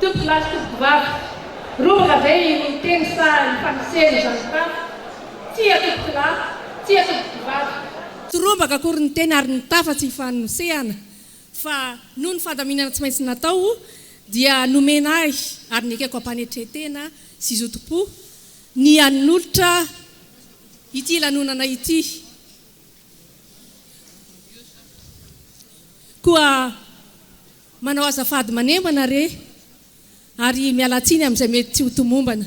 Tumpoko lahy sy tompoko vavy. Romaka zay ny teny sa ny fampiseny zany tafo. Tia tompoko lahy, tia tompoko vavy. Torombaka akory ny teny ary ny tafa tsy hifanosehana. Fa noho ny fadaminana tsy maintsy natao dia nomena ahy ary nikeko ampanetretena sy zotom-po ny anolotra ity lanonana ity. Koa manao azafady manembana re ary mialatsiny amin'izay mety tsy ho tomombana.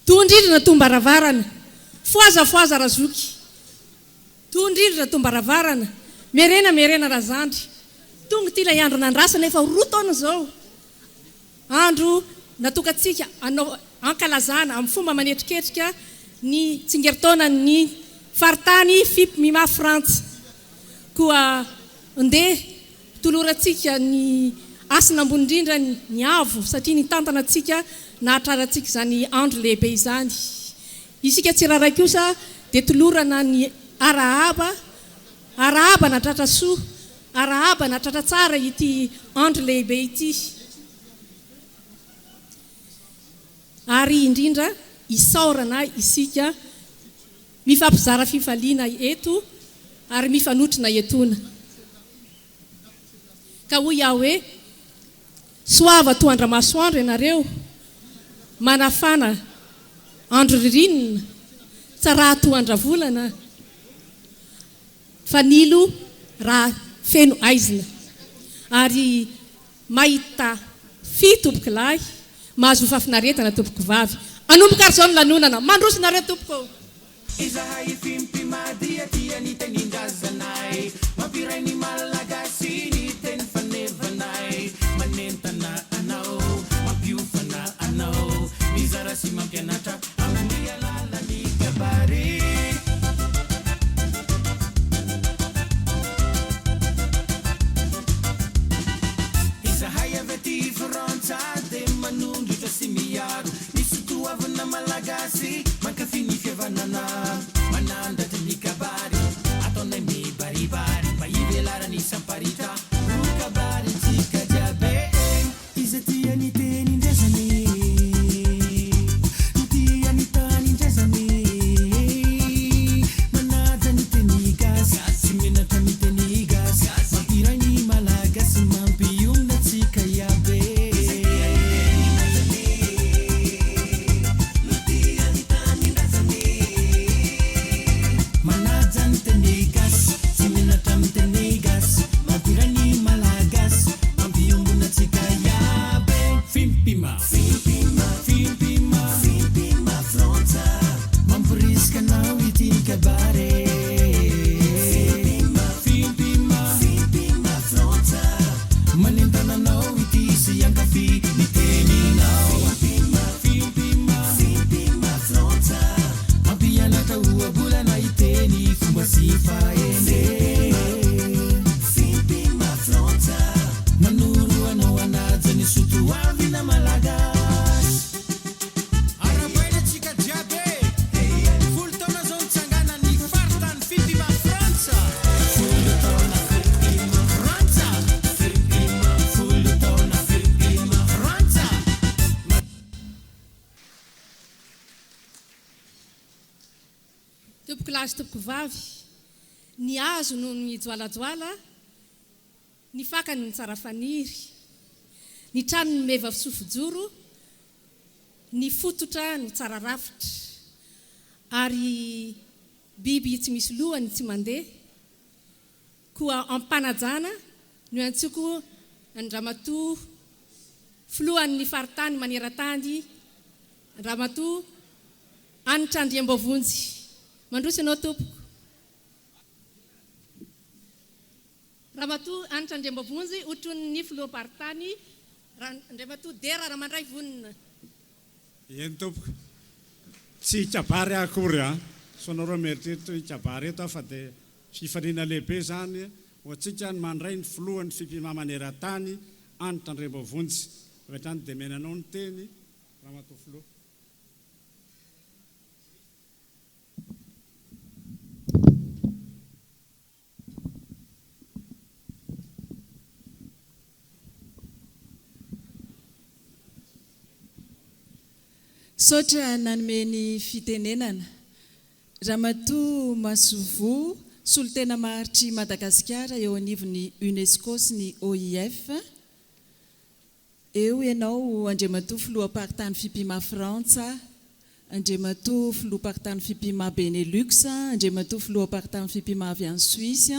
Tondrindrina tombaravarana, foazafoaza razoky. Tondrindrina tombaravarana, merena razandry. Tonga ty ilay andro nandrasana efa roa taona zao. Andro natokatsika anao ankalazana amin'ny fomba manetriketrika ny tsingeritaona ny faritany Fipi-Mima Frantsa. Koa ndeha toloratsika ny asina ambony indrindra ny avo satria ny tantanatsika nahatraratsika zany andro lehibe izany. Isika tsiraray kosa dia tolorana ny arahaba natratra soa, arahaba natratra tsara ity andro lehibe ity. Ary indrindra isaorana isika mifampizara fifaliana eto ary mifanotrina etona. Ka hoy aho hoe soava toandra masoandro ianareo, manafana andro ririnina, tsara toandra volana, fanilo raha feno aizina. Ary mahita tompoko lahy, mahazo fafinaretana tompoko vavy. Anomboka ary zao ny lanonana, mandrosinareo tompoko. Izahay Fipi-Mima dia ny tenindrazanay, mampiray ny malagasy ny teny fanevanay, manentana anao, mampiofana anao, mizara sy mampianatra amin'ny alalan'ny kabary. Izahay avy aty Frantsa dia manondrotra sy miaro, ny sotoavana malagasy mankafy ny fihavanana, manandratra ny kabary ataonay mibaribary, mba hivelarany samparita ro kabary tsika jiaby. Iza tia ny tenindrazany, tia ny tanindrazany, manaja ny teny gasy sy menatra ny teny gasy, mampiray ny malagasy mampiomna tsika iabe. Tompoko lahy sy tompoko vavy, ny azo no ny joalajoala, ny fakany ny tsara faniry, ny trano ny meva fisofojoro, ny fototra ny tsara rafitra, ary biby tsy misy lohany tsy mandeha, koa ampanajana no antsoko Andramatoa filohan'ny faritany maneran-tany, Andramatoa Anitra Andriambavonjy. Mandroso ianao tompoko. Ramatoa Anitra Andriambavonjy otron'ny filoham-paritany Andriamatoa Dera Ramandray Vonona. Eny tompoko. Tsy kabary akory a. Sonareo mieritreritra kabary eto fa dia fifaliana lehibe zany ho antsika ny mandray ny filohan'ny Fipi-Mima maneran-tany Anitra Andriambavonjy. Hatrany dia menanao ny teny Ramatoa filoha. Sotra nanomeny fitenenana Ramatoa Masovo solotena maharitry Madagasikara eo anivon'ny UNESCO sy ny OIF. Eo ianao Andriamatoa filoha-paritany fimpima Frantsa, Andriamatoa filoha-paritany fimpima Benelux, Andriamatoa filoha-paritany fimpima avy any Suisse,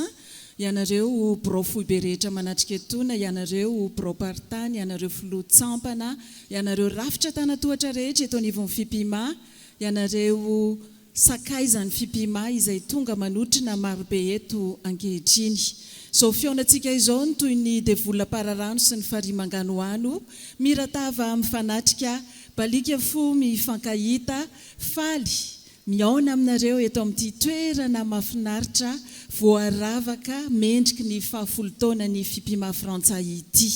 ianareo brofoy be rehetra manatrika etona, ianareo broparitany, ianareo filoha tsampana, ianareo rafitra tanatohatra rehetra eto anivon'ny fimpima, ianareo sakaizany fimpima izay tonga manotrina marobe eto ankehitriny. Zao fionantsika izao ny toy ny devola pararano sy ny farimanganoano, miratava mifanatrika, balika fo mifankahita, faly, miaona aminareo eto amin'ity toerana mahafinaritra, voaravaka, mendriky ny fahafolo taona ny fimpima Frantsa ity.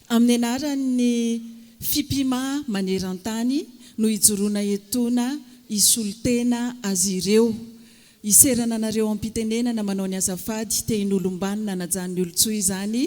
Amin'ny anaran'ny fimpima maneran-tany no ijoroana etona isolotena azy ireo. Iserana anareo ampitenenana manao ny azafady tehin'olombanina najan'ny olotsoa izany.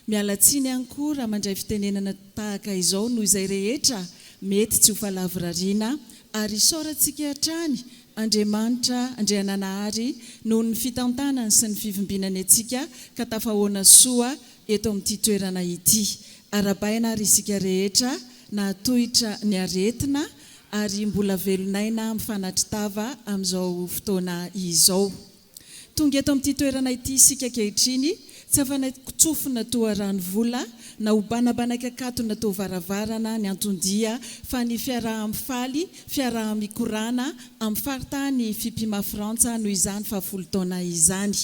Mialatsiny ihany koa raha mandray fitenenana tahaka izao noho izay rehetra mety tsy ho falavorariana ary isaorantsika hatrany Andriamanitra Andriananahary noho ny fitantanany sy ny fivimbinany antsika ka tafahoana soa eto amin'ity toerana ity. Arabaina ary isika rehetra nahatohitra ny aretina ary mbola velonaina mifanatritava amin'izao fotoana izao. Tonga eto amin'ity toerana ity isika kehitriny, tsy afa-natsofina toa rano vola, na ho banabanaka akatona toa varavarana ny antondia, fa ny fiaraha-mifaly, fiaraha-mikorana, amin'ny faritany fimpima Frantsa noho izany fahafolo taona izany.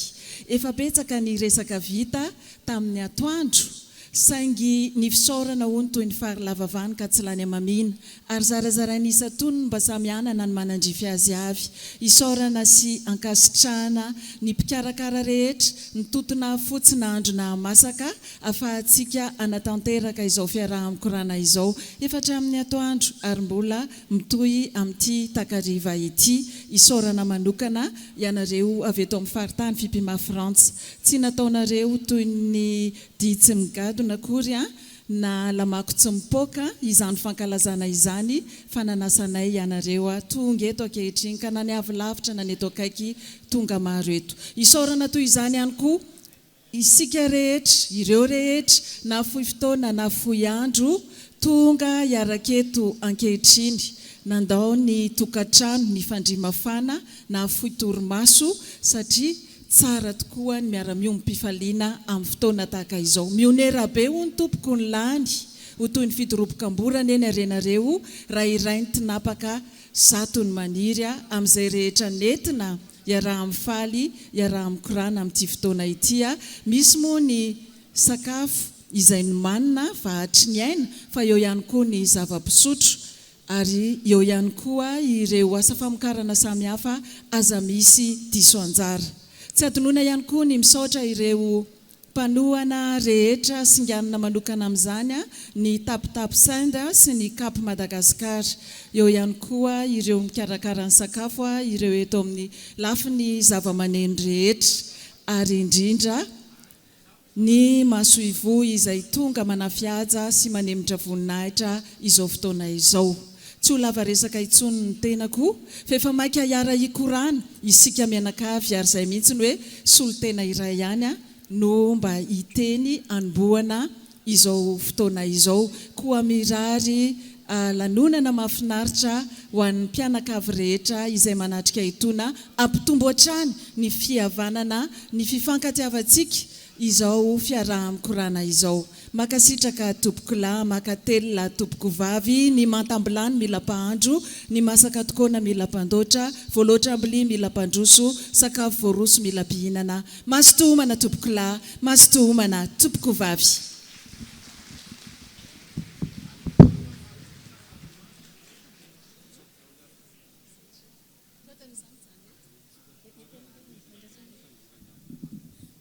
Efa betsaka ny resaka vita tamin'ny atoandro, saingy ny fisaorana hono toy ny farilavavany ka tsy lany amamina, ary zarazarain'isa tonony mba samy anana ny manandrify azy avy. Isaorana sy ankasitrahana ny mpikarakara rehetra, ny totona fotsina andro na masaka, afahantsika anatanteraka izao fiaraha-mikorana izao. Efa hatramin'ny atoandro ary mbola mitohy amin'ity takariva ity. Isaorana manokana ianareo avy eto amin'ny faritany fimpima Frantsa. Tsy nataonareo toy ny ditsy migado nakory na lamako tsy mipoka izany fankalazana izany, fa nanasanay ianareo tonga eto ankehitriny ka na ny avy lavitra na ny eto akaiky tonga maro eto. Isaorana toy izany ihany koa isika rehetra, ireo rehetra na fohy fotoana na fohy andro tonga iaraketo ankehitriny, nandao ny tokantrano ny fandrimafana na fohy torimaso satria tsara tokoa ny miara-miombim-pifaliana amin'ny fotoana tahaka izao. Mionera be ho ny tompoko ny lany, ho toy ny fidorobokamborana eny arenareo, raha iray ny tinapaka zato ny maniry amin'izay rehetra nentina iaraha-mifaly, iaraha-mikorana amin'ity fotoana ity. Misy moa ny sakafo izay ny manina vahatry ny aina, fa eo ihany koa ny zava-pisotro, ary eo ihany koa ireo asa famokarana samihafa aza misy diso anjara. Tsy adinoina ihany koa ny misaotra ireo mpanohana rehetra singanana manokana amin'izany, ny tapitapy sainda sy ny kapy Madagasikara. Eo ihany koa ireo mikarakara ny sakafo, ireo eto amin'ny lafiny zava-maneno rehetra, ary indrindra ny masoivo izay tonga manafiaja sy manemitra voninahitra izao fotoana izao. Tsy ho lava resaka itsony ny tenako, fa efa maika hiara hikorana isika mianakavy ary izay mihitsy ny hoe solotena iray ihany no mba hiteny anombohana izao fotoana izao. Koa mirary lanonana mahafinaritra ho an'ny mpianakavy rehetra izay manatrika itona, ampitombo hatrany ny fihavanana, ny fifankatiavantsika izao fiaraha-mikorana izao. Makasitraka tompoko lahy, makatelona tompoko vavy, ny mantambilany mila mpahandro, ny masaka tokoana mila mpandoatra, voaloatra ambili mila mpandroso, sakafo voaroso mila mpihinana. Masotomana tompoko lahy, masotomana tompoko vavy.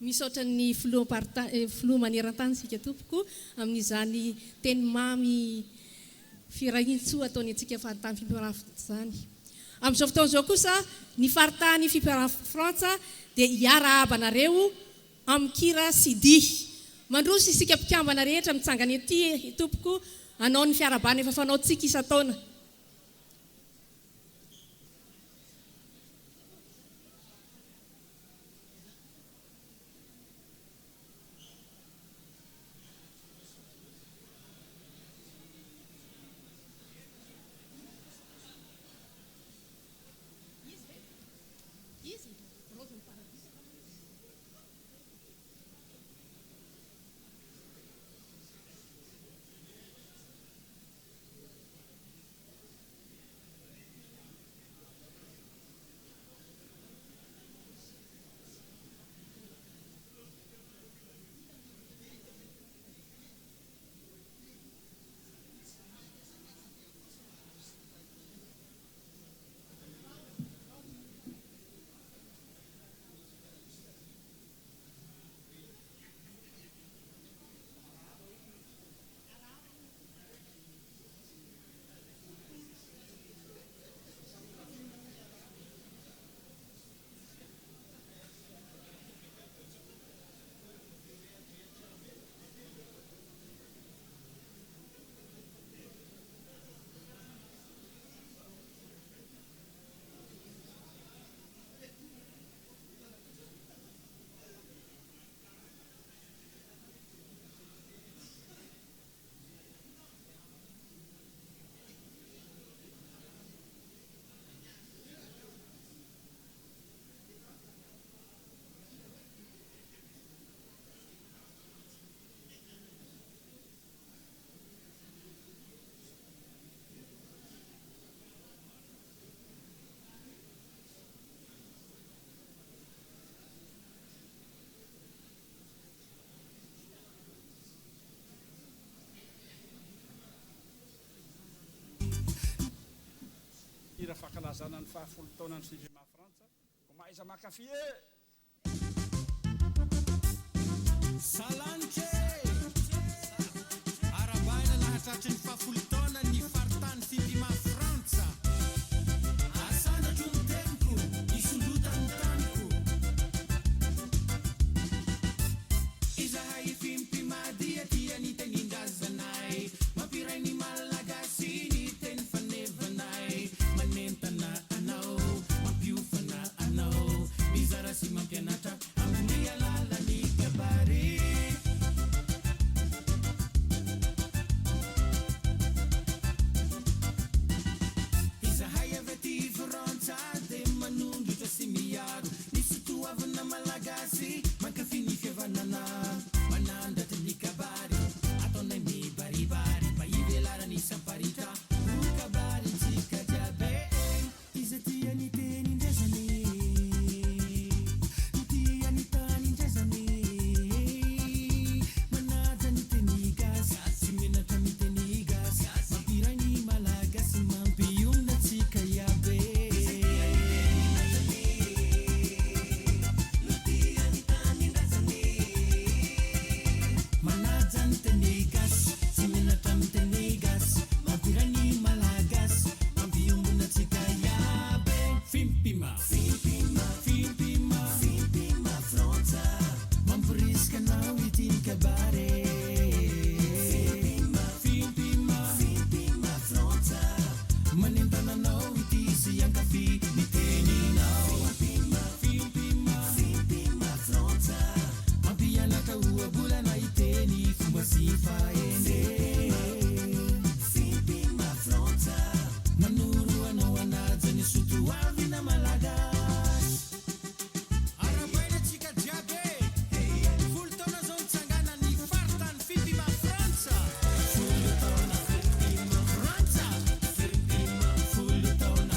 Misaotra ny filoha maneran-tany sika tompoko amin'izany teny mamy firahintsoa ataony antsika faritany fimpima zany. Amin'izao fotoana izao kosa ny faritany fimpima Frantsa dia hiara abanareo amin'ny kira sy dihy. Mandroso isika mpikambana rehetra mitsangana ety tompoko, hanao ny fiarabana efa fanaontsika isa-taona. hira fankalazana ny fahafolo taona ny fipima frantsa ko maiza makafy e salanche arabaina nahatratry ny fahafolo taona ny faritany fipima frantsa asanatro ny teniko isolotany taniko izahay fimpimadia tia ny tenindrazanay mampiray ny malagasy ny teny fanevanay manentana anao mampiofana anao mizara sy mampianatra amin'ny alalany kabary izahay avy aty Frantsa dia manondrotra sy miaro ny sotoavana malagasy mankafy ny fihavanana manandratra ny kabary ataonay mibaribary mba hivelarany samparitra no kabary tsika jiaby iza tia ny tenindrazany tia ny tanindrazany manaja ny teny gasy sy menatra ny teny gasy mampiray ny malagasy mampiomna tsika iabe manaja ny teny gasy sy menatra ny teny gasy mampiray ny malagasy mampiomna tsika iabe fimpima fimpima fimpima fimpima frantsa mampirisika anao ity ny kabare fimpima fimpima fimpima frantsa manentana anao ity sy ankafy ny teninao fimpima fimpima fimpima frantsa mampianatra oabolana iteny fomba sy faende fimpima frantsa manoro anao anaja ny sotoavina malagasy arabaina tsika jiaby folo taona zao nitsangana ny faritany fipima frantsa folo taona fipima frantsa fipima folo taona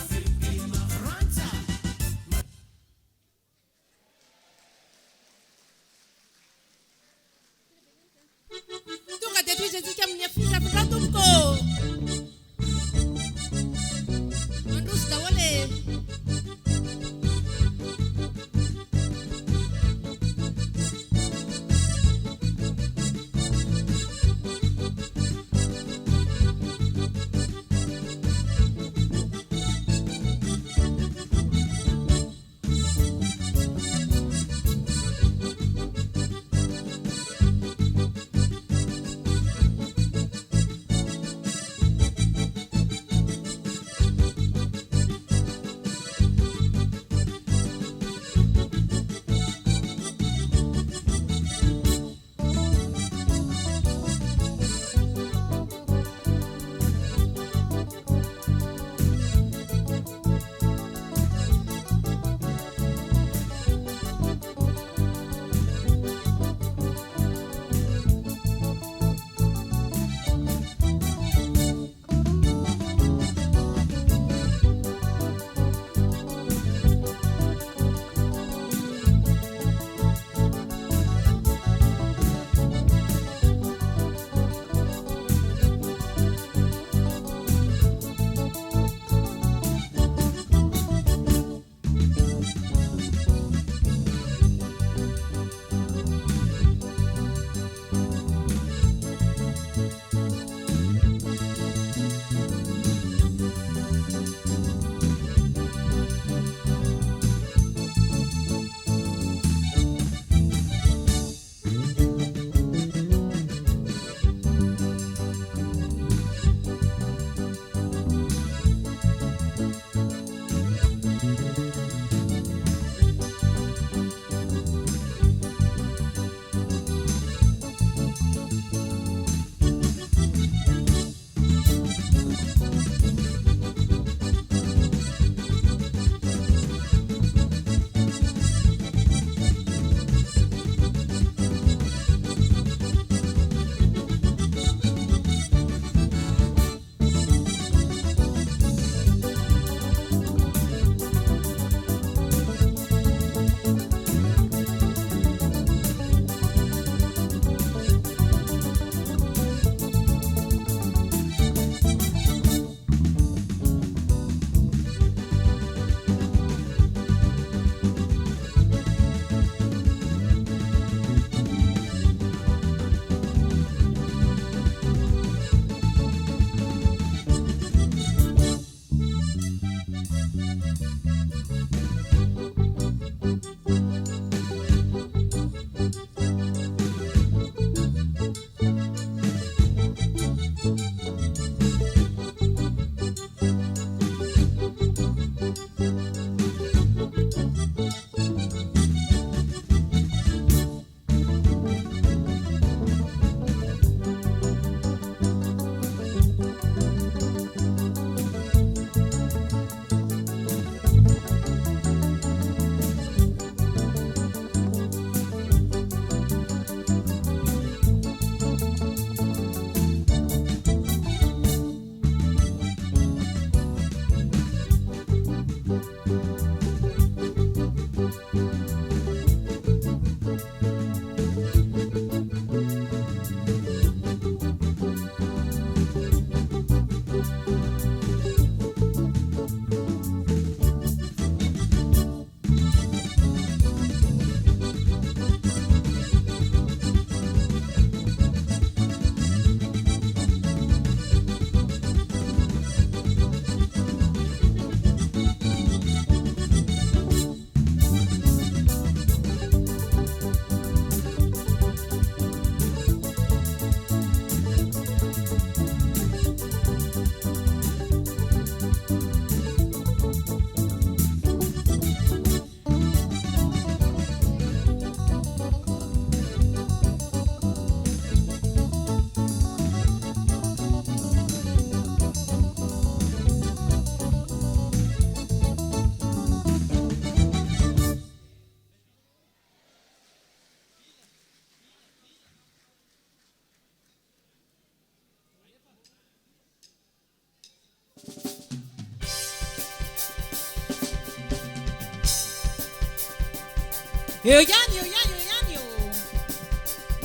eo ihany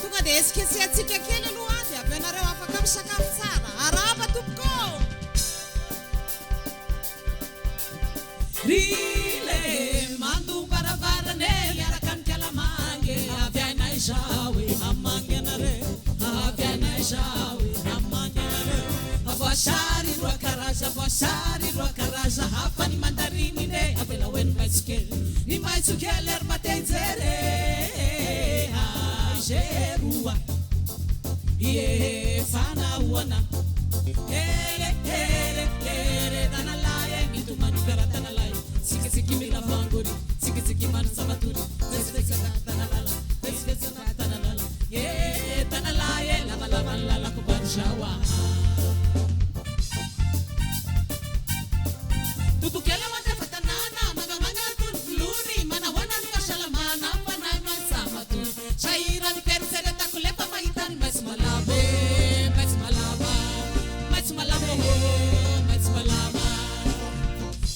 tonga dia esikeseatsika kely aloha avy avy ianareo afaka misakafo tsara araba tompoko rile mandombaravarane miaraka ny kialamange avy ainay zao e hamangy anareo avy ainay zao e hamangy anareo voasary roa karaza hafa ny mandariny ne avela hoe ny maitso kely ary matejere azeroa fanahoana ere tanalae mitomany karatanalae tsikitsiki mila vangory tsikitsiki mano samaturi tanalala tanalae lavalavanlalako barshawa tutukele wate fatanana magamanga tuluri mana wana nikasalamana panai masamatu shaira ni persere takulepa maitan masmalaba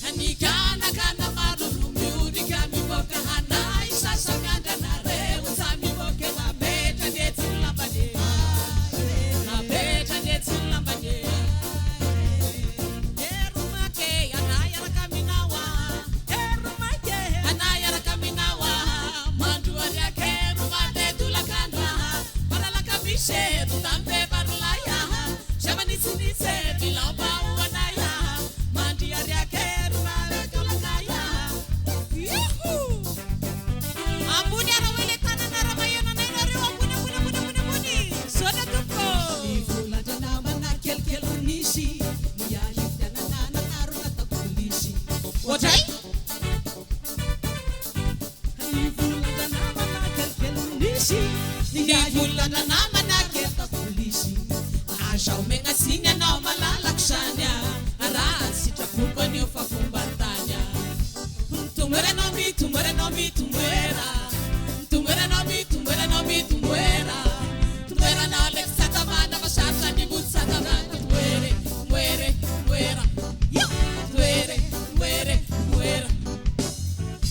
anikana kana maruru miuri kami boka hanai sasa nganda na rewu sami boke na beta netu lambane Shetu tambe barlaya shamani sinise bilaba wanaya mandi aria keru male tulakaya yuhu ambuni arawele tanana ramayana nainari ambuni soda tuko ifula jana mana kel nishi ya hidana nana naruna takulishi wajai ifula jana mana kel nishi ya hidana nana Ashau menga sinya na malalaksanya Arasi chakupani ufafumbantanya Tumwera nomi tumwera Tumwera na Alexa mana masasa ni butsata na Mwere Yo Mwere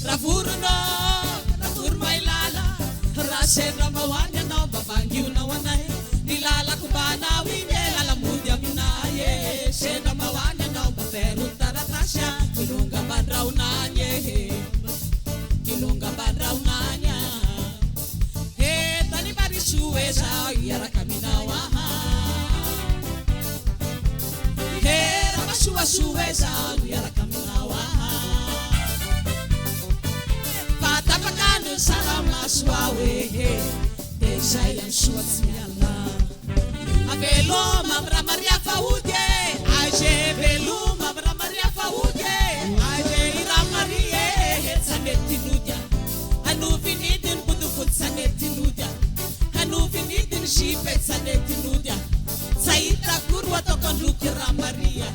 Ravuru mailala Rasera mawanya na babangi unawanai Nilala kubana wile la mudia minaye Shena mawanya na ubaferu taratasha Kilunga bandra unanya He tani bari suweza yara kamina waha He rama suweza yara kamina waha Fata pakanu salama suawe Desayan suwatsi ala Avelo mamra Maria Faude Aje velu mamra Maria Faude Aje ira Marie Saneti nudia Anu finidin budufut saneti nudia Anu finidin shipet saneti nudia Saita kurwa tokon lukira Maria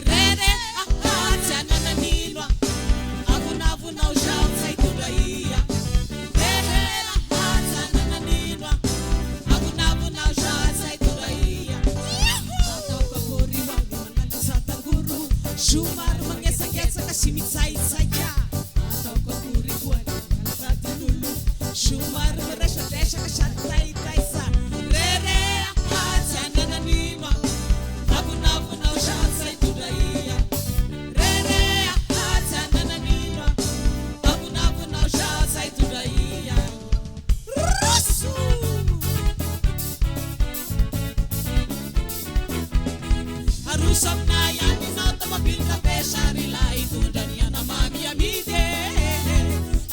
Rere sana ninwa Avuna ujao saitu raia Shumar mangesa kasimitai saja atau kuri kuat nanti dulu Shumar merasa kashatai taisa rere hati ananima abuna ushansa itudaiya rere hati ananima abuna ushansa itudaiya Rasu Arusam naya Mapilka pesari lai tundania na mami amide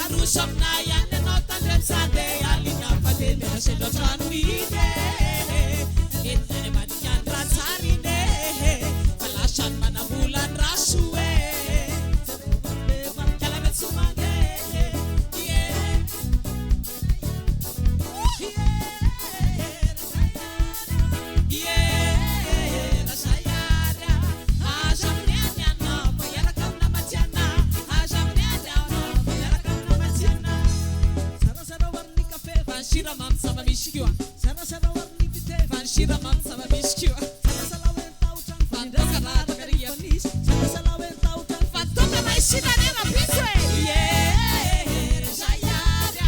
Arusam na yande notan remsade alina fademe haselo tranuide Etene manian rasarine Falashan manabulan rasue Kalamet sumage Shira mam sama mishkiwa Sara warni vite Van shira mam sama mishkiwa Sara wenta utan Van doka na tagaria Panis Sara wenta utan Van doka na ishina nena pitwe Yeah Rashayara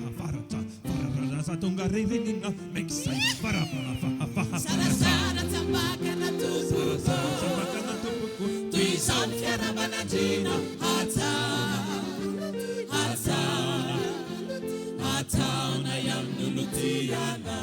farafarata fararana satonga ririnina meksai farafafafafa Sarasara tambakana tupuko Tuizan fiaramanandrina Hataona yamnulutiana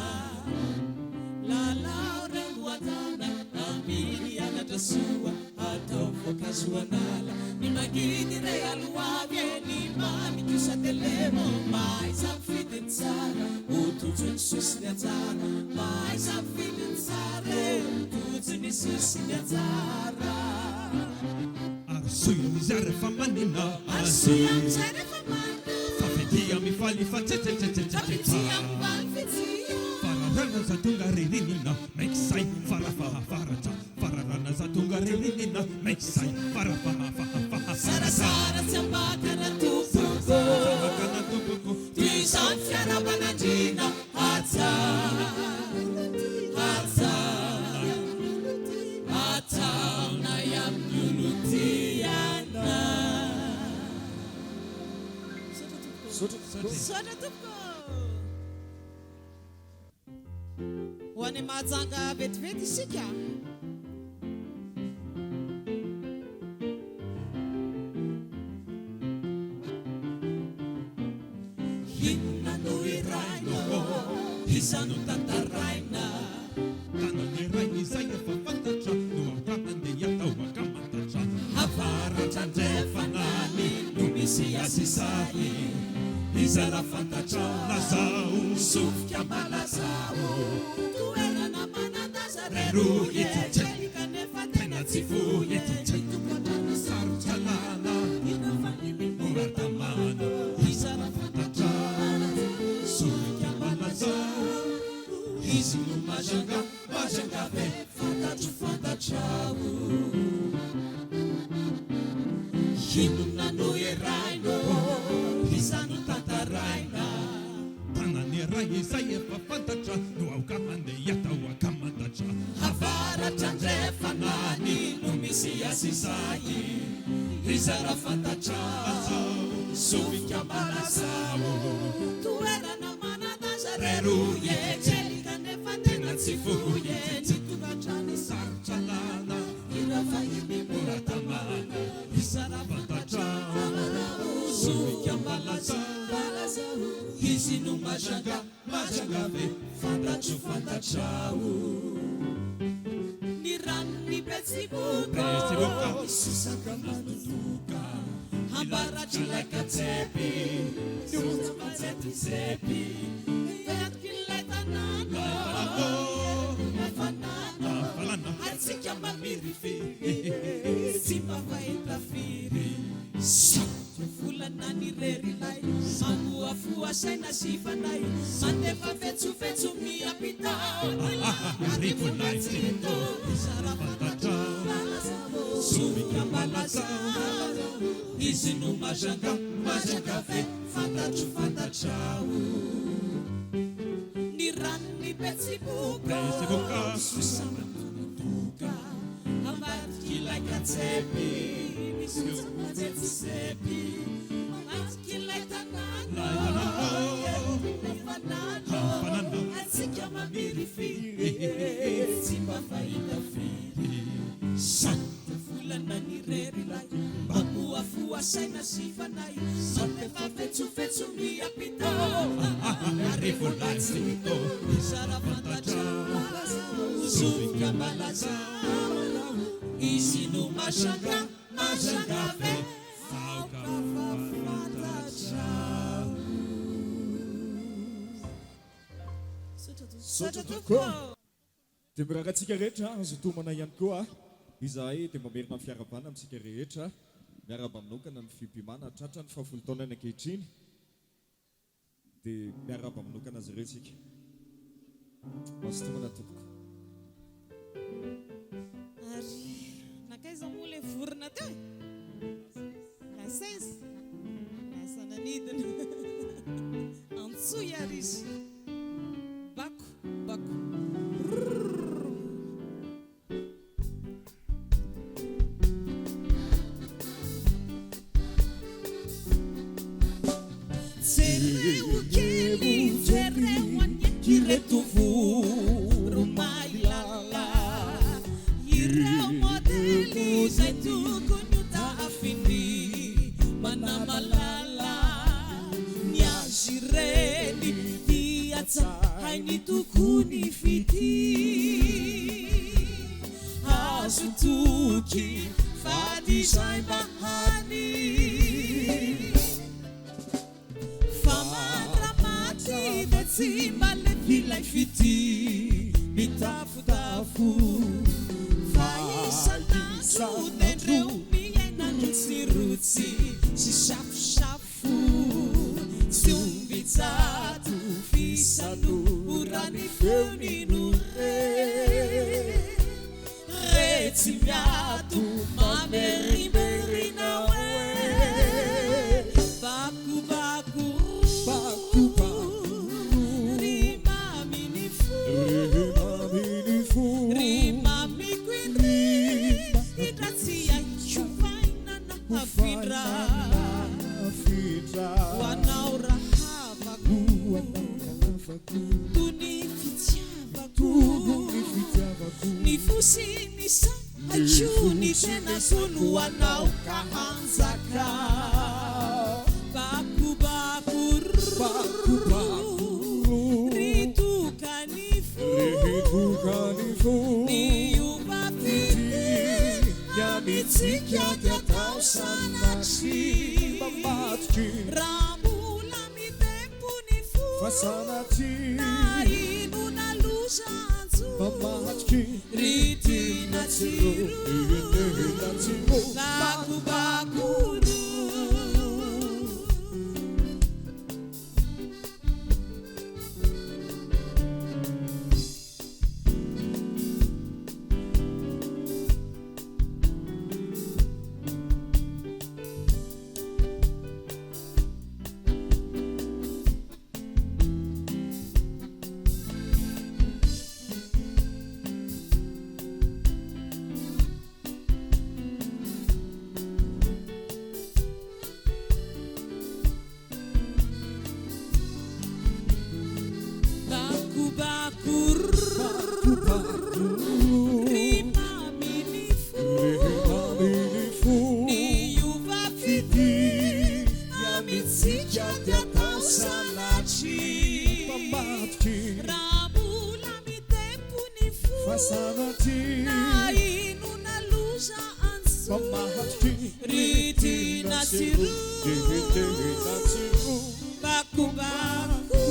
Lalau renguatana Amili anatasua Atau fokasuanala Ni magini realuavye Ni mami kisatelemo Mai samfitin sara Ututun susnyatara Mai samfitin sare Ututun susnyatara Arsuyam zare famanina Arsuyam zare famanina Fafetia mi fali fateteteteteteta Fararana zatunga ririnina Meksai farafafarata Fararana zatunga ririnina Meksai farafafafafa Sarasara tambakana tupuko Tuizan fiaramanandrina Hataona yamnulutiana Sotra tupuko Ho any mahajanga vetivety isika Inona no iraina Izano tantaraina Tananiray izay efa fantatra No ampranandeha tao akamantatra Havaratra andrefanany No misy asisahy Izara fantatra Lazao Sofika malazao Toerana manandaza Rero etelika nefa tena tsy voetetry Tokotrany sarotra lala Ina fahiny moratamana Izara fantatra Sofika malazao Izy no mazanga ve fantatrao Inona no eraino Izano tantaraina Tananiray izay efa fantatra No aoka mandeha tao akamantatra Havaratra andrefanany No misy asisahy Izara fantatra Sofika malazao Toerana manandaza Rero etelika nefa tena tsy voetry Tokotrany sarotra lala Ira fahiny moratamana Izara fantatra Sofika malazao izy no mazanga ve fantatro fantatrao ny ranony betsiboka sisaka mandoka hambaratry laikatsepy sosamatsetysepy featkilay tanàna fanana atsika mamiry firy tsy mafahita firy volana ny rerilay mamoafo asaina sy fanay mandefa fetsofetso miapitao arivonay tsito sara fantatrao sovika malazao izy no mazanga ve fantatro fantatrao ny ranony betsiboka sosamandoka ambadikilaikatsepy misotsamatsetysepy matikilay tanàna fanana atsika mamiry firy tsy mafahita firy santa volana ny rerilay mamoafo asaina sy fanay mandefa fetsofetso miapitao arivonay tsito sara fantatrao sovika malazao izy no mazanga ve faoka fantatrao sotra tokoa dia miragatsika rehetra azotomana ihany koa izahay dia mamerina amin'ny fiaravana amintsika rehetra miaraba aminokana ny fimpimana tratra ny 10 taona ny ankehitriny dia miaraba aminokana azy ireo tsika mazotomana tompoko ary nakaiza moa le vorona teo lasaizy lasananidina antsoy ary izy bako Ireto voro mailala ireo modely zay tokony ho tafiny manamalala ny azy ireny diatsahainy tokony fity azo toky fady zay mahany famandramati de tsy male vilay fity mitafotafo fa isanandro dendreo miainandro tsirotsy sy safosafo tsy ombitsato fisano orany feonino re tsy miato mamerimerina hoe bakobako wanao rahavako tony fitiavako ny fosiny sa ajony tena solo wanao kahanjaka bakobako ritokany fo ny obafity nyamitsika diatao sanatry rambola mitempony fo na ino na losanjo ritina tsiro bakobakoro matky rambola mitempony fo fasanaty na ino na loza anso mamatky ritina tsiro ritina tsiro bakobako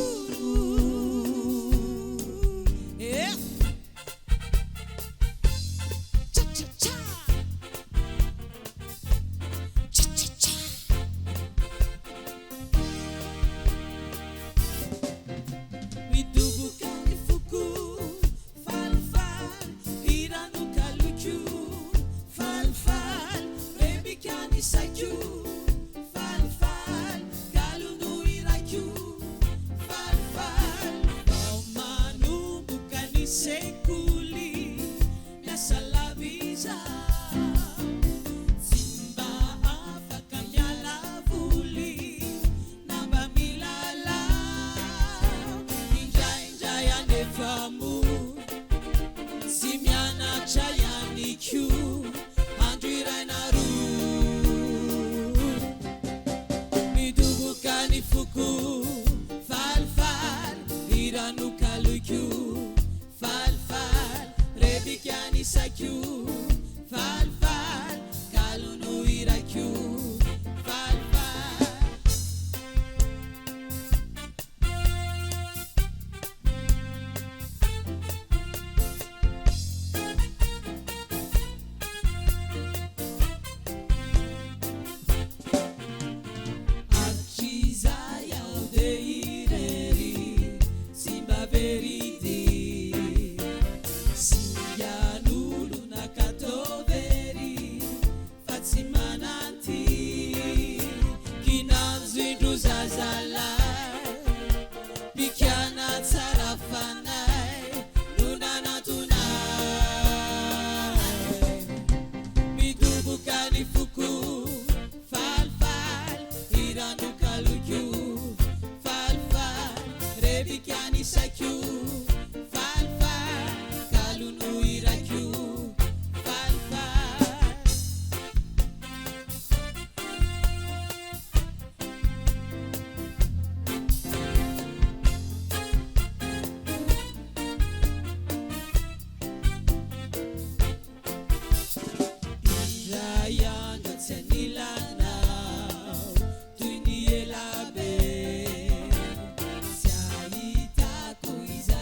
Tuini elabe, si aita koiza.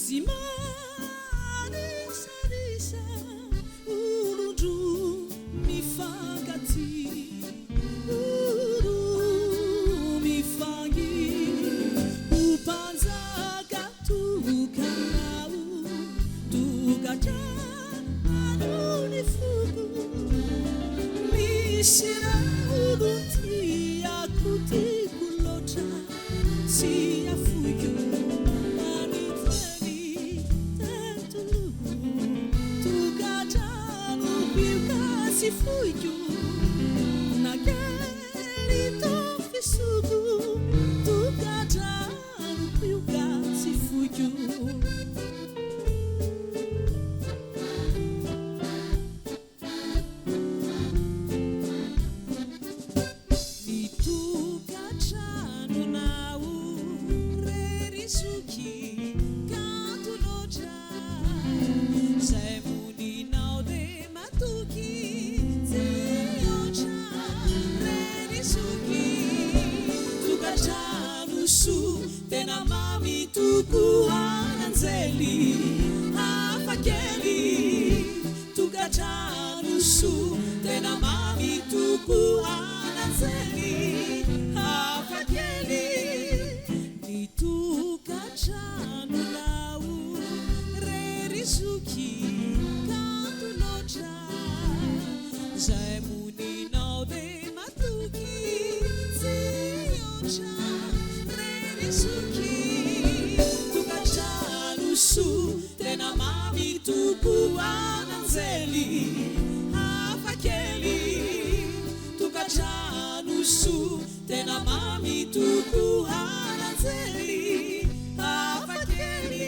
sy marisarisa olondro mifankaty oro mifangy upanzaka tokanao tokatrano ny foko misy raolo tiako tiako loatra sy afoiko manitany tantologo tokatrano pioka sy foiko nakely tofisoko tokatrano pioka sy foiko tena mami tuku ananzeli afakeli tukachanusu tena mami tuku ananzeli afakeli ni tukachanunau rerisuki katulocha zaemuni naude matuki ziocha Suki tukachanusu tena mami tuku ananzeli afakeli tukachanusu tena mami tuku ananzeli afakeli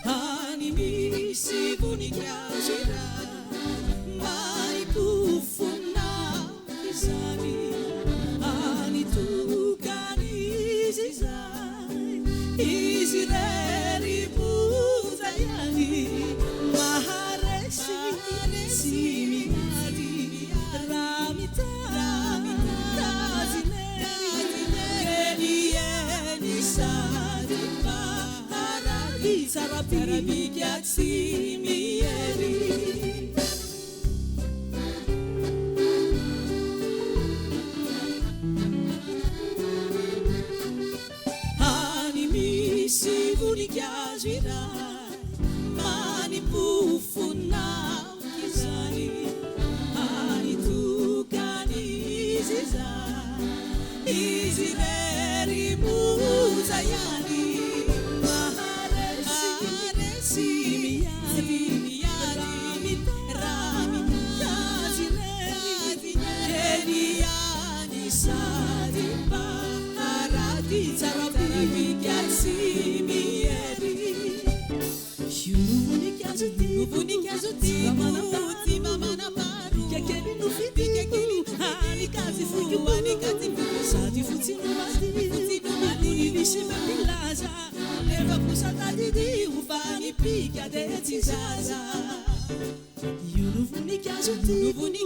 animi sivunikyazira Izireri buzayani maharesi simiyadi ramita tazineri yeni sadi maharadi sarabi gyatsi miyeri Sivunikyazira mani pufunau kizari ani tukani ziza izireri muzayani maharesi miyadi rami tazineri geniani sadiba arati zarabi gyatsi mamana paru kekeli no fiti kekeli ani kazi fuyu ani kazi sati futi no mati nishime bilaza leva kusaka didi ufani pika de tizaza yuluvuni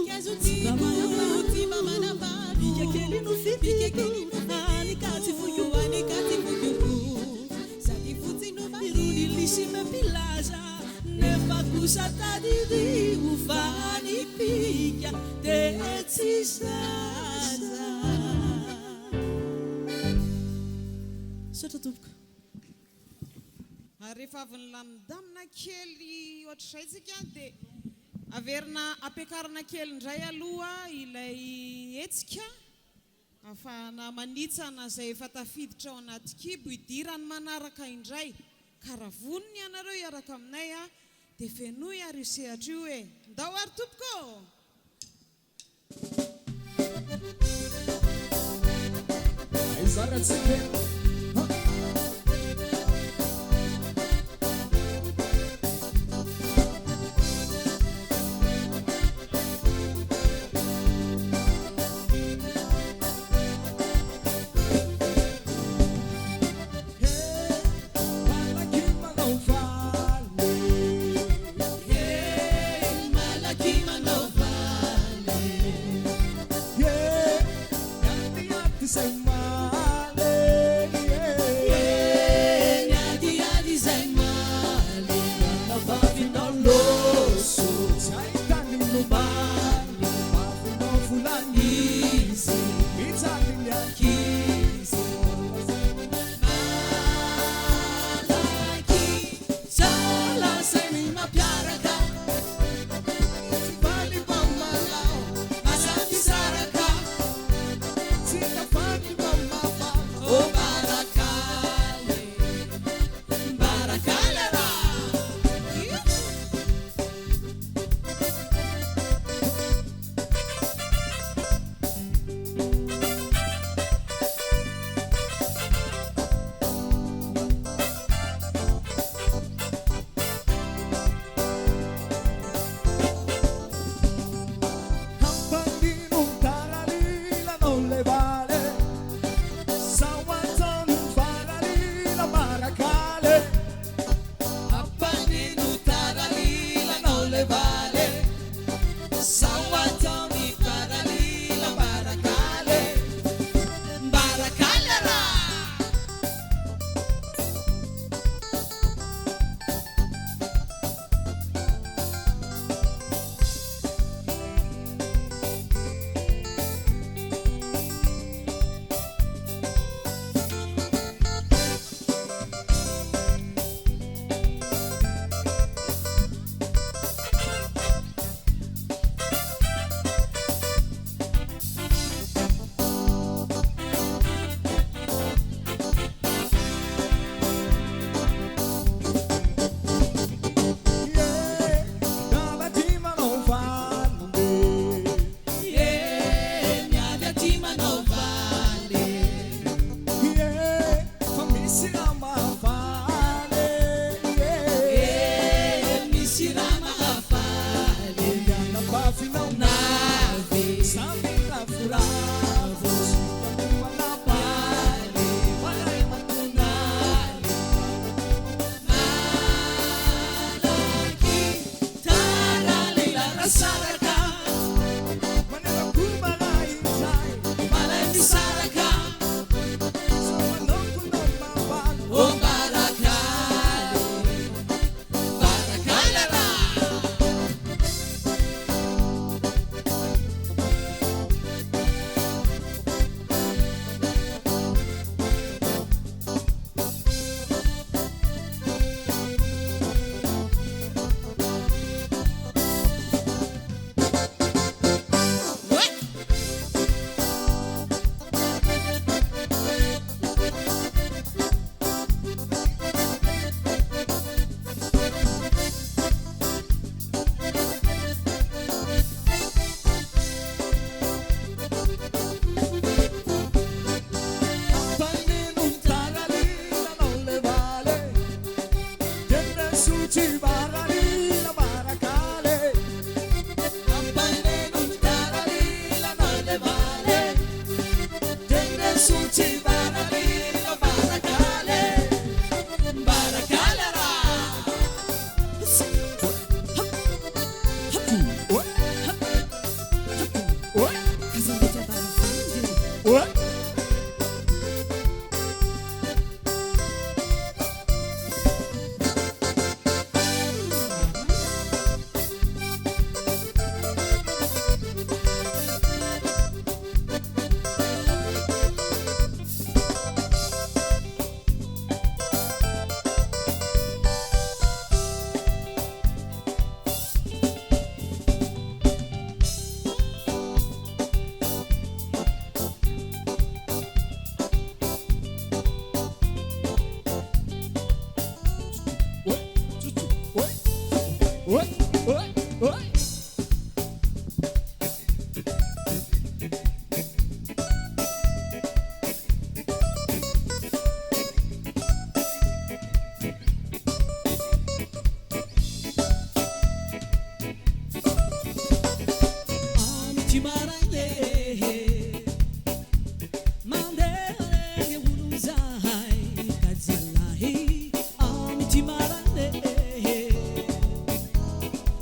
kazuti mamana paru kekeli no fiti kekeli ani kazi fuyu ani kazi sati futi no mati nishime bilaza kusatadidi ufani pika tetsisaza sotatopoko rehefa avy ny lamindamina kely ohatr'izay tsika dia averina ampiakarina kely indray aloha ilay hetsika afahana manitsana izay efa tafiditra ao anaty kibo idirany manaraka indray karavoniny ianareo iaraka aminay a dia fenoy ary io sehatra io hoe ndao ary tompoko aizaratsika Malaky manao vale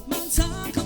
Manzaka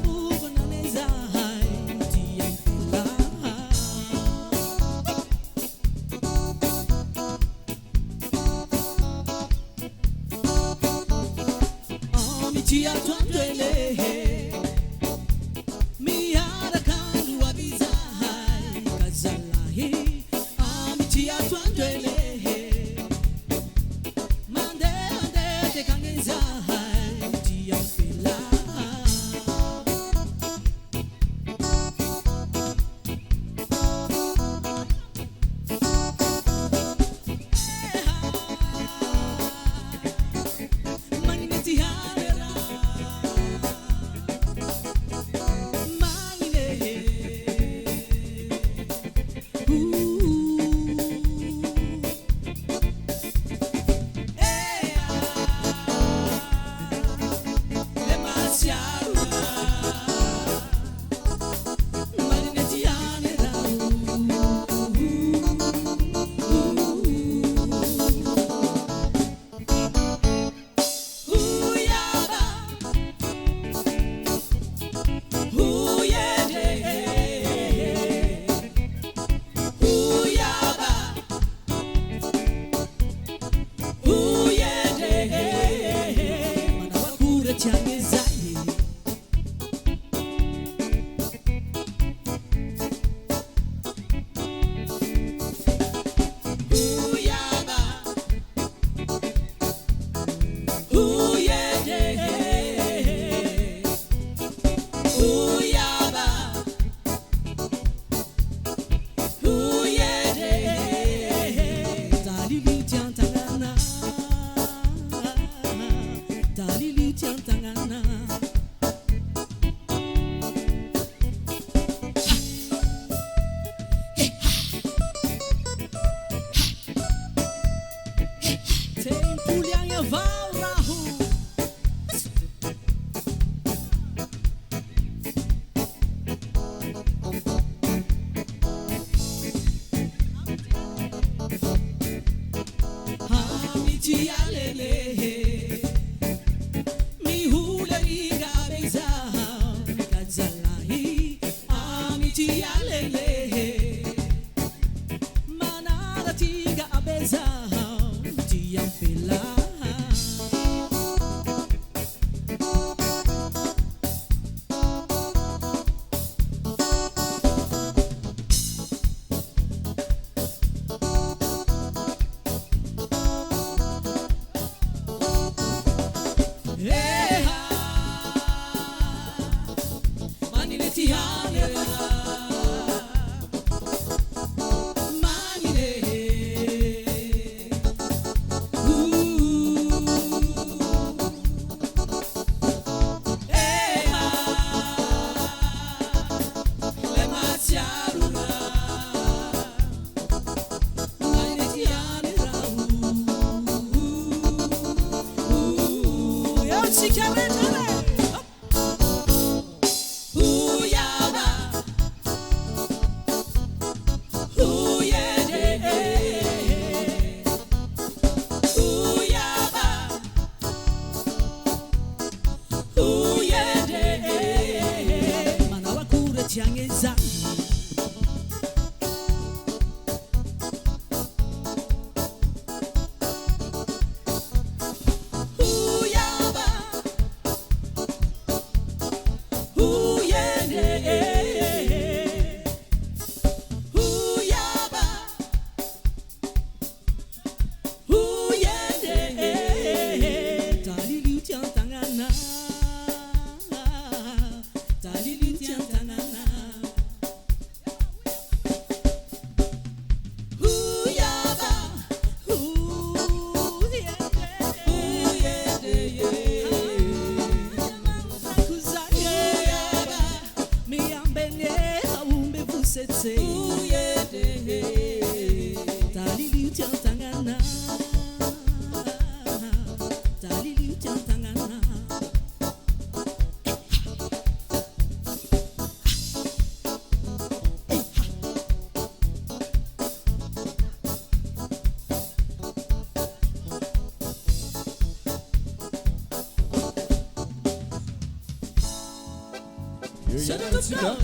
Io ianaritsika.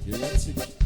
Io ianaritsika.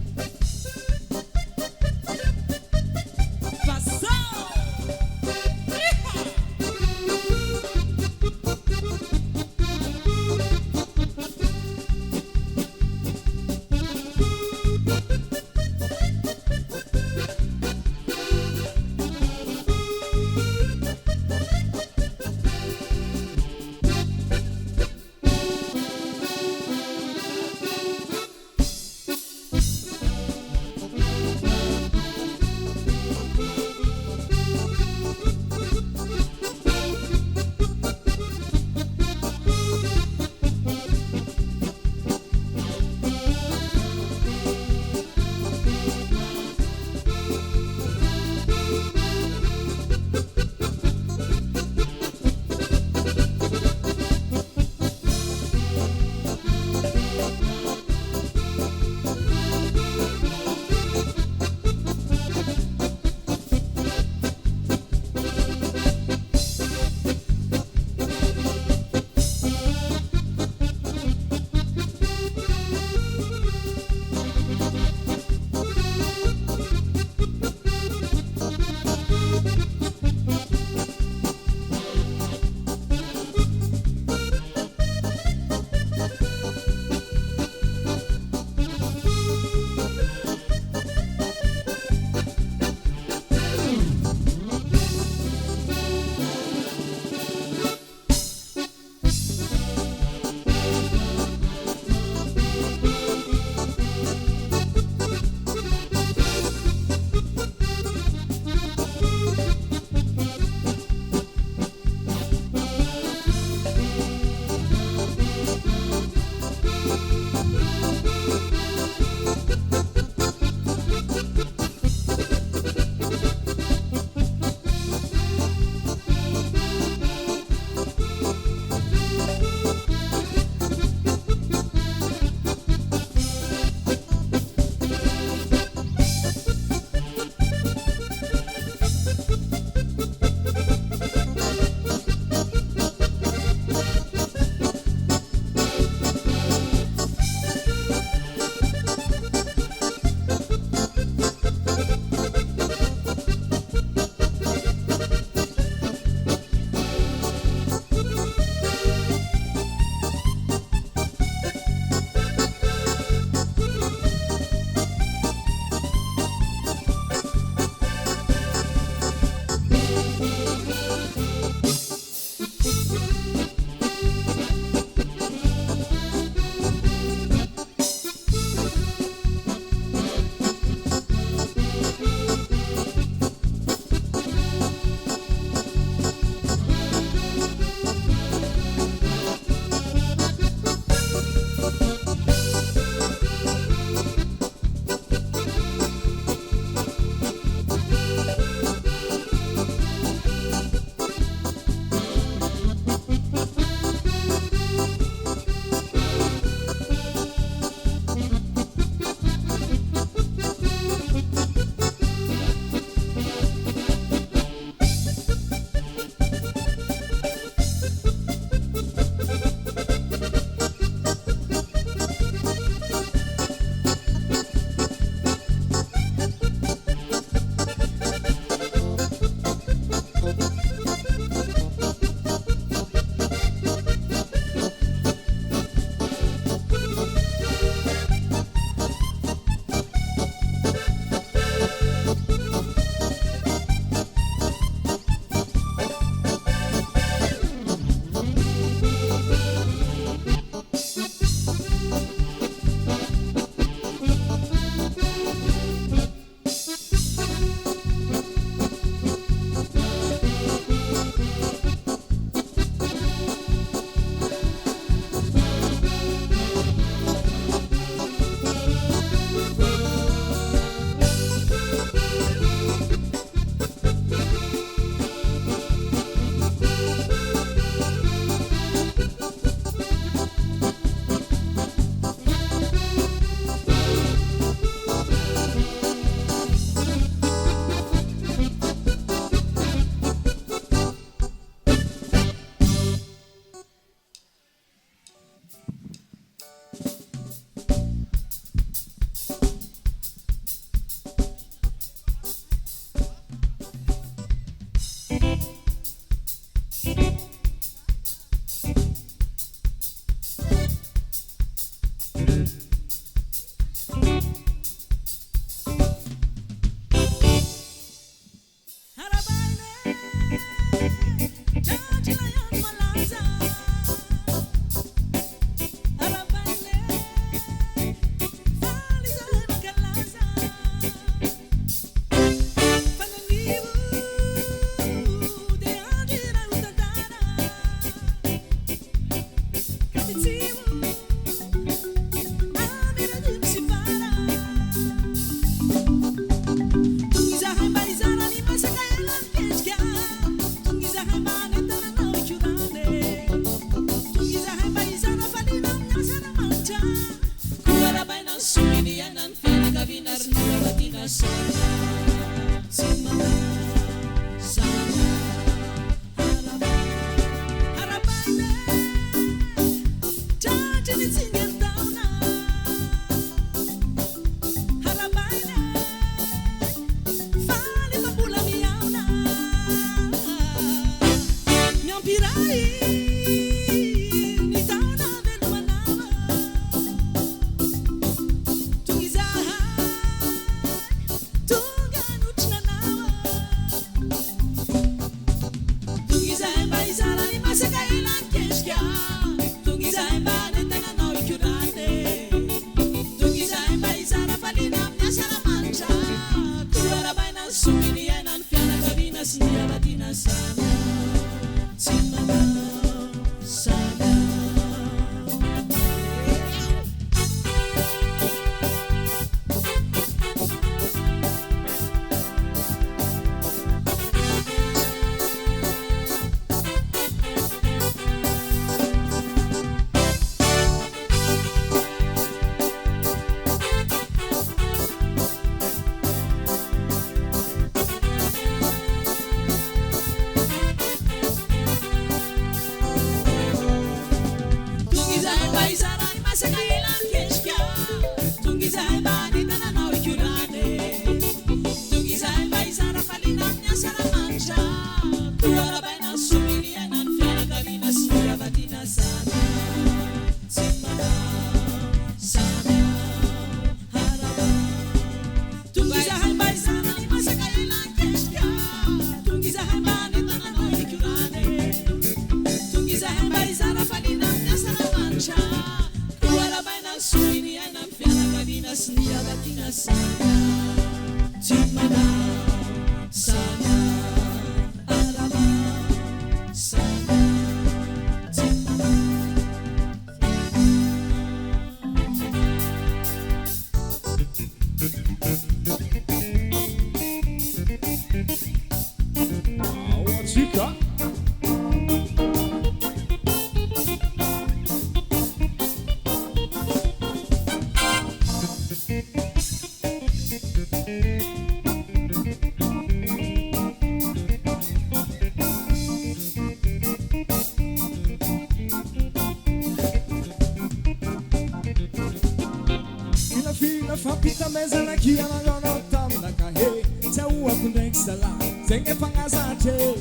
Tena fampitamezana kiananao taminakahe tsy ahoako ndraiky zalahy zegny efa gnazatre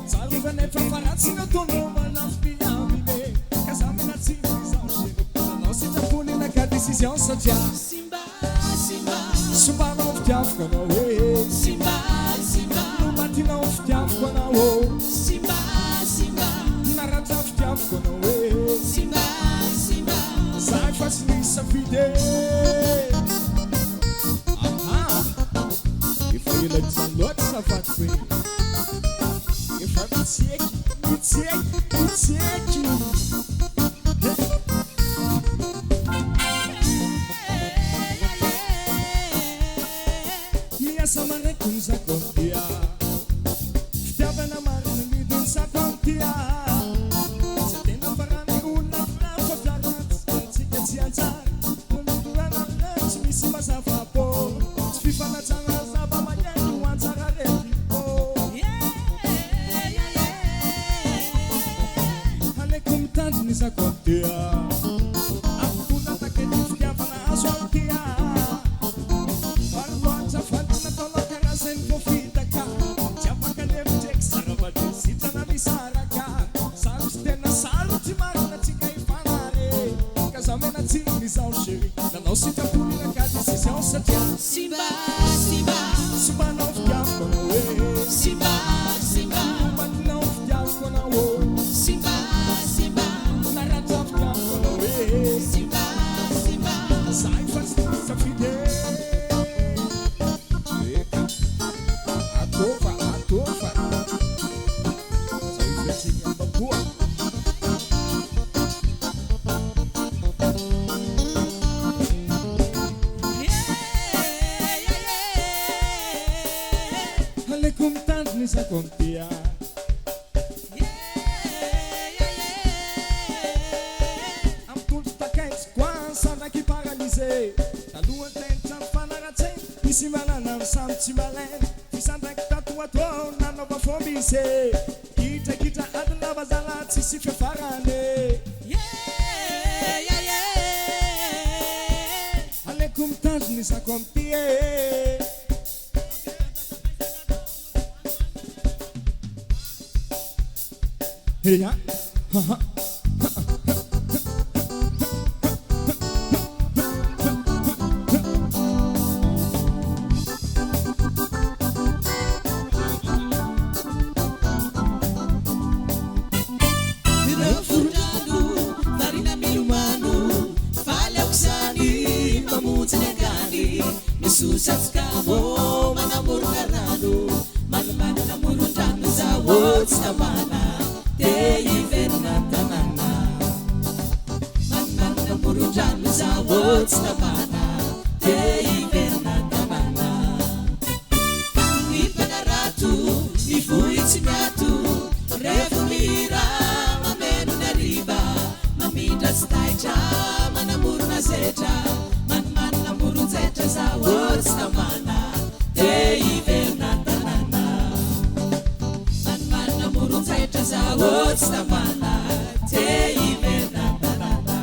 zalovana efa faratsy nataonao manafimpiamine ka za menatsiny zao seroanao sitrapony naka décision satria sombanao fitiavako anao hoe nomatinao fitiavako anao naratra fitiavako anao hoe za efa tsy nisafide efa elaky zany loatra safaty hoe efa mitsieky miasa maraiky mizako amtia fitiavana marina midiny sako amtia tsy tena farany olona firafa fiaranatsika tsy antsara nomidorana tsy misy mazavapo tsy fifanatsana zava magneno antsara rekipo aleko mitandriny zako amtia afona takety fitiavana azo amtia Não se tá por na casa decisão satya Simba não fiava com o Simba mas não fiava com o Simba na rata fiava com o Simba sai faz essa fide a tofa sai flexible boa nisa compia am tout paquets quansa daqui paralysé ta lua tenta fanaratsay misy manana samtsy malena fisanda tatuato na nova fombise kita adna bazala tsisy fiafarane alekum tanj nisa compia yeah. Varina milumano, falha oksani, mamuti negani, misusaskamo, manamuru karano, manamana namuru tanuza wots tamana. Dei vernantanana manana murujan zawots tamana Dei vernantanana ni panaratu ni fuitsimiatu refumira mamenu nariba mamita staita manamuru nazeta manana muru zeta zawots tamana Dei vernantanana manana muru zeta zawots tamana Dei vernantanana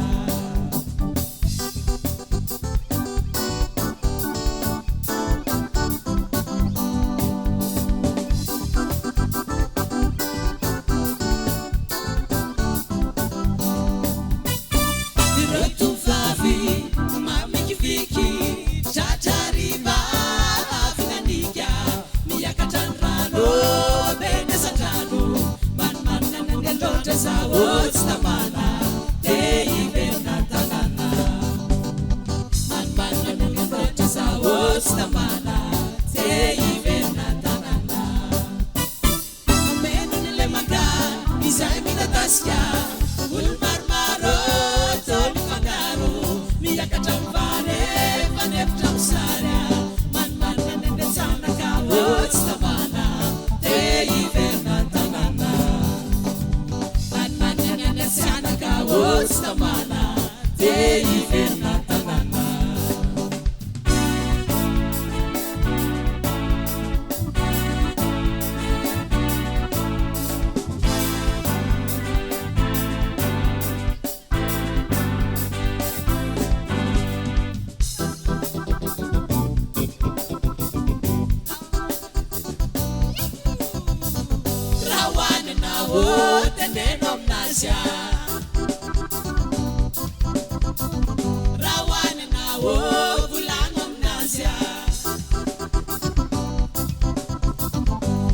Dirotuvavi mamikiviki chachariba afinanikia miyakatanrano benesatano Zawots tamana Dei vernantanana manana nungote zawots tamana Dei vernantanana amenu nile maga izai minatasya ulmarmaro toli magaro miyakatamvare vaneftamsara manana nungote zawots tamana Dei vernantanana Zawots tamana Dei vernantanana teneno aminazy raha hoanina volagno aminazy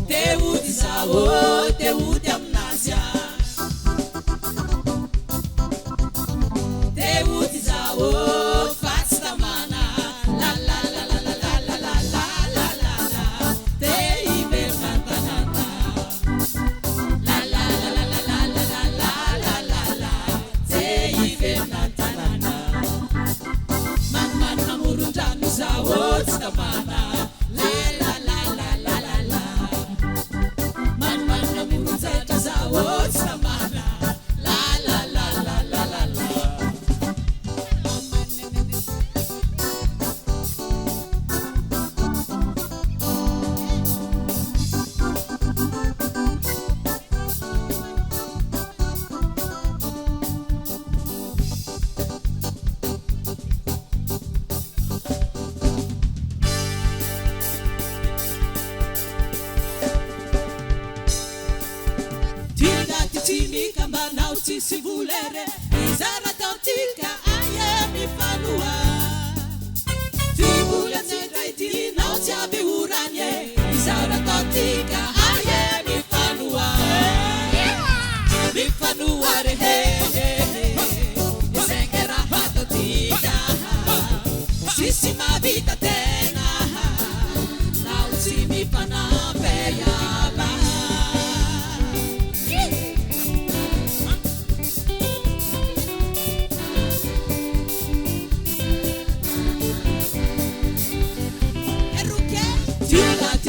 te ody zao te ody aminazy te ody zao fa tsy tamana la la la la la la la la la la la la te iverina tanana la la la la la la la la la la la te iverina tanana man namorundrano zao tsy tamana la la la la la la la man namorundrano zao tsy tamana la la la la la la la Timika mbanao tsisy volere izara taotika aye mifanua tibola tsindray tirinao tsy aby oranye izara taotika aye mifanua rehe izay raha taotika sisy mavita tena nao tsy mifanampy yaba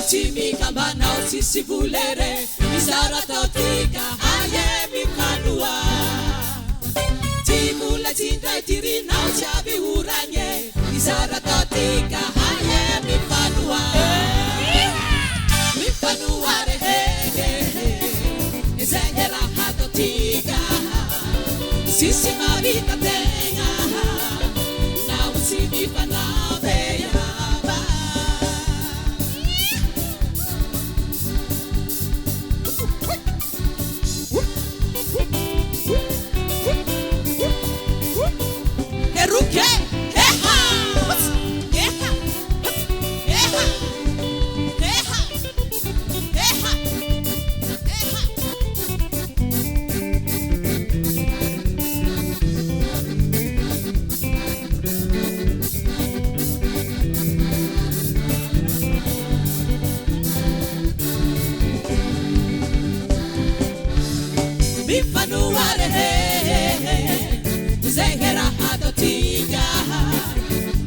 Timika mbanao tsisy volere izara taotika aye mifanua tibola tsindray tirinao tsy aby oranye izara taotika aye mifanua rehe izay raha taotika sisy mavita tegna nao tsy mifanampy yaba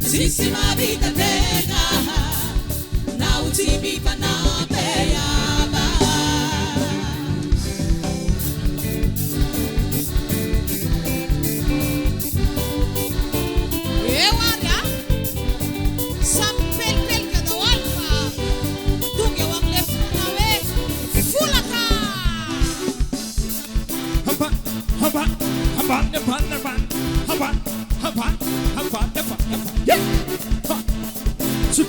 Sisi mavita tena na utimipa na peyaba Ewaga sampel kada walfa tunge wang left nawe fulaka hamba hamba hamba depan depan hamba hamba hamba depan depan yeah ha cik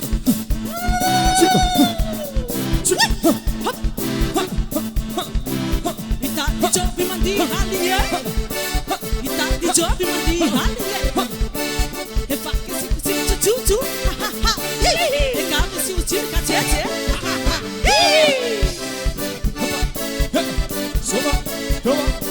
cik ita dicobi mandi haliye ita dicobi mandi haliye e fa che si cucu e capo si ucirca cece soba soba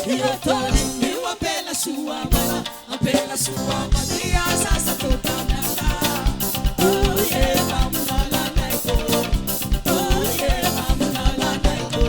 Io torni uma pela sua mana, a pela sua madia sasa kukamana. Oh yeah, mamuna la neko. Oh yeah, mamuna la neko.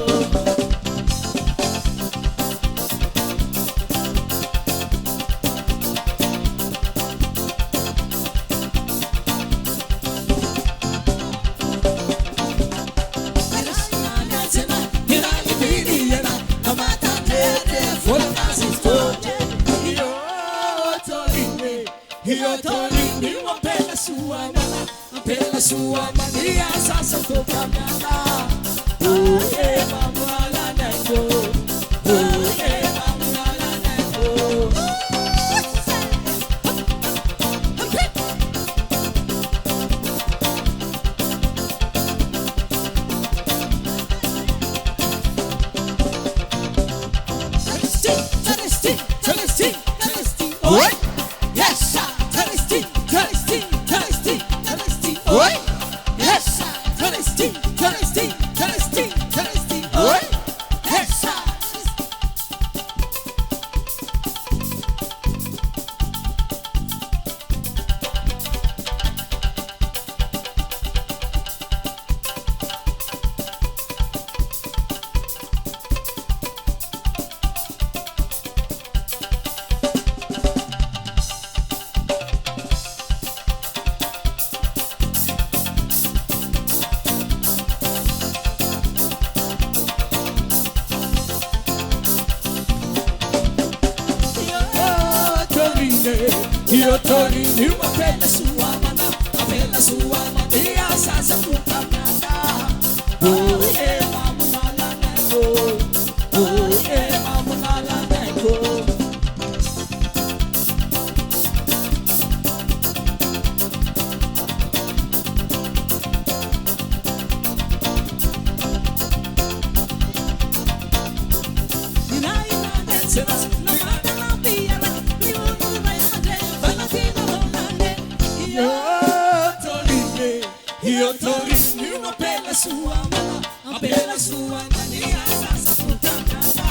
Io torni uma pela sua mana, a pela sua mania sasa kukamana.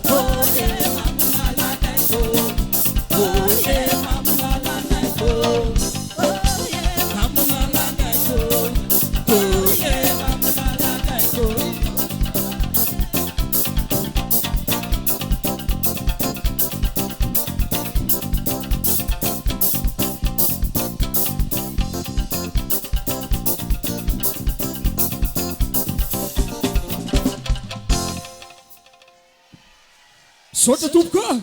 Oh yeah, mamuna la neko. Oh yeah, mamuna la neko. Oh yeah, mamuna la neko. Oh yeah, mamuna la neko. Solta tudo,